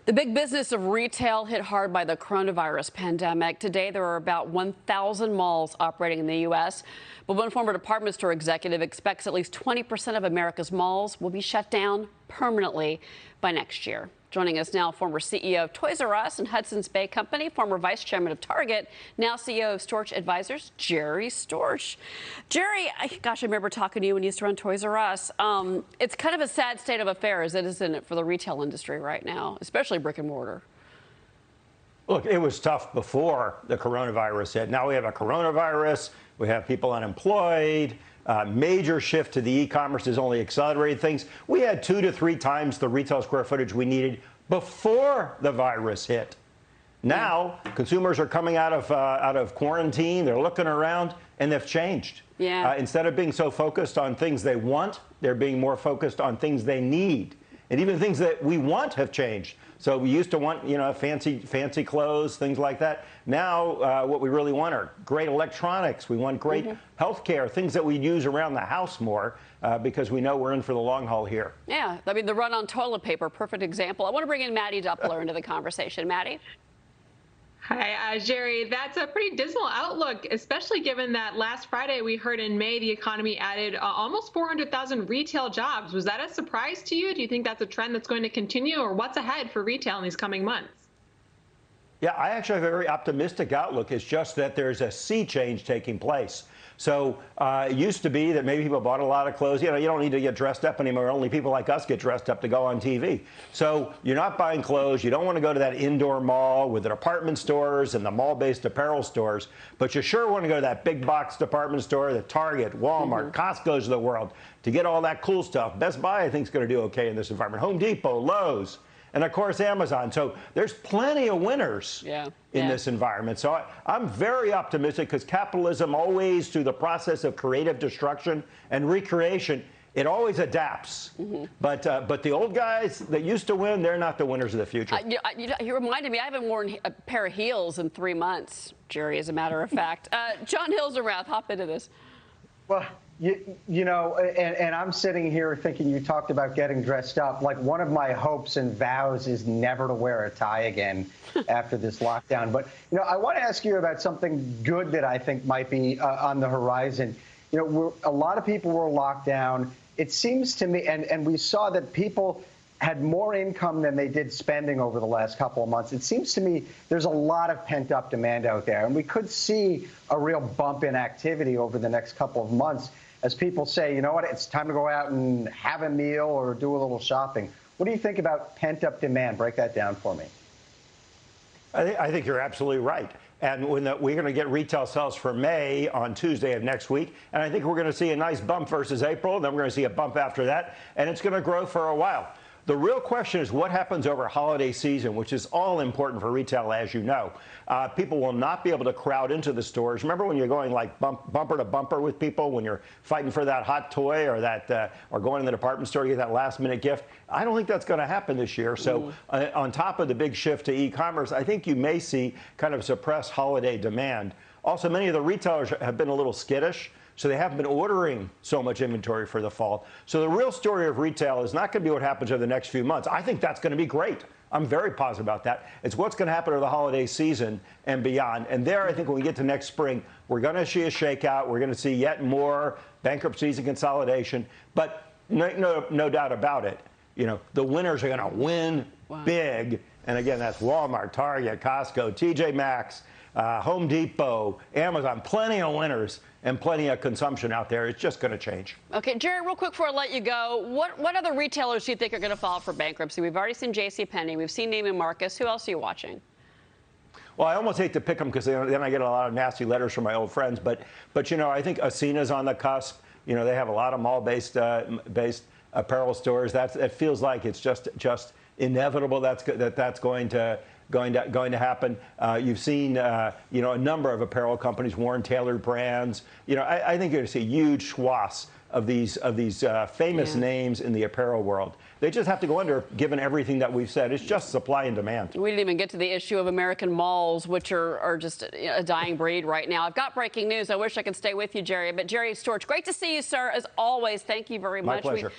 The big business of retail hit hard by the coronavirus pandemic. Today, there are about 1,000 malls operating in the U.S., but one former department store executive expects at least 20% of America's malls will be shut down permanently by next year. Joining us now, former CEO of Toys R Us and Hudson's Bay Company, former vice chairman of Target, now CEO of Storch Advisors, Jerry Storch. Jerry, gosh, I remember talking to you when you used to run Toys R Us. It's kind of a sad state of affairs, isn't it, for the retail industry right now, especially brick and mortar? Look, it was tough before the coronavirus hit. Now we have a coronavirus. We have people unemployed. Major shift to the e-commerce has only accelerated things. We had 2 to 3 times the retail square footage we needed before the virus hit. Now consumers are coming out of quarantine. They're looking around, and they've changed. Yeah. Instead of being so focused on things they want, they're being more focused on things they need. And even things that we want have changed. So we used to want, fancy clothes, things like that. Now, what we really want are great electronics. We want great health care, things that we use around the house more because we know we're in for the long haul here. Yeah, I mean, the run on toilet paper, perfect example. I want to bring in Maddie Doppler into the conversation. Maddie? Hi, Jerry. That's a pretty dismal outlook, especially given that last Friday we heard in May the economy added almost 400,000 retail jobs. Was that a surprise to you? Do you think that's a trend that's going to continue, or what's ahead for retail in these coming months? Yeah, I actually have a very optimistic outlook. It's just that there's a sea change taking place. So it used to be that maybe people bought a lot of clothes. You don't need to get dressed up anymore. Only people like us get dressed up to go on TV. So you're not buying clothes. You don't want to go to that indoor mall with the department stores and the mall-based apparel stores. But you sure want to go to that big box department store, the Target, Walmart, Costco's of the world, to get all that cool stuff. Best Buy, I think, is going to do okay in this environment. Home Depot, Lowe's. And, of course, Amazon. So there's plenty of winners in this environment. So I'm very optimistic because capitalism always, through the process of creative destruction and recreation, it always adapts. But the old guys that used to win, they're not the winners of the future. You reminded me, I haven't worn a pair of heels in 3 months, Jerry, as a matter of fact. John Hilserath, hop into this. Well, and I'm sitting here thinking you talked about getting dressed up. Like, one of my hopes and vows is never to wear a tie again after this lockdown. But, I want to ask you about something good that I think might be on the horizon. A lot of people were locked down. It seems to me, and we saw that people had more income than they did spending over the last couple of months. It seems to me there's a lot of pent-up demand out there, and we could see a real bump in activity over the next couple of months as people say, you know what, it's time to go out and have a meal or do a little shopping. What do you think about pent-up demand? Break that down for me. I think you're absolutely right. And we're going to get retail sales for May on Tuesday of next week. And I think we're going to see a nice bump versus April. Then we're going to see a bump after that. And it's going to grow for a while. The real question is what happens over holiday season, which is all important for retail, as you know. People will not be able to crowd into the stores. Remember when you're going like bumper to bumper with people, when you're fighting for that hot toy or or going to the department store to get that last-minute gift? I don't think that's going to happen this year. So on top of the big shift to e-commerce, I think you may see kind of suppressed holiday demand. Also, many of the retailers have been a little skittish. So they haven't been ordering so much inventory for the fall. So the real story of retail is not going to be what happens over the next few months. I think that's going to be great. I'm very positive about that. It's what's going to happen over the holiday season and beyond. And there, I think when we get to next spring, we're going to see a shakeout. We're going to see yet more bankruptcies and consolidation. But no doubt about it, the winners are going to win big. And again, that's Walmart, Target, Costco, TJ Maxx, Home Depot, Amazon, plenty of winners and plenty of consumption out there. It's just going to change. Okay, Jerry, real quick before I let you go, what other retailers do you think are going to file for bankruptcy? We've already seen JCPenney. We've seen Neiman Marcus. Who else are you watching? Well, I almost hate to pick them because then I get a lot of nasty letters from my old friends. But I think Asina's on the cusp. They have a lot of mall-based apparel stores. It feels like it's just inevitable that's going to happen. You've seen, a number of apparel companies, Warren Taylor brands. I think you're going to see huge swaths of these famous names in the apparel world. They just have to go under, given everything that we've said. It's just supply and demand. We didn't even get to the issue of American malls, which are just a dying breed right now. I've got breaking news. I wish I could stay with you, Jerry. But Jerry Storch, great to see you, sir. As always, thank you very much. My pleasure.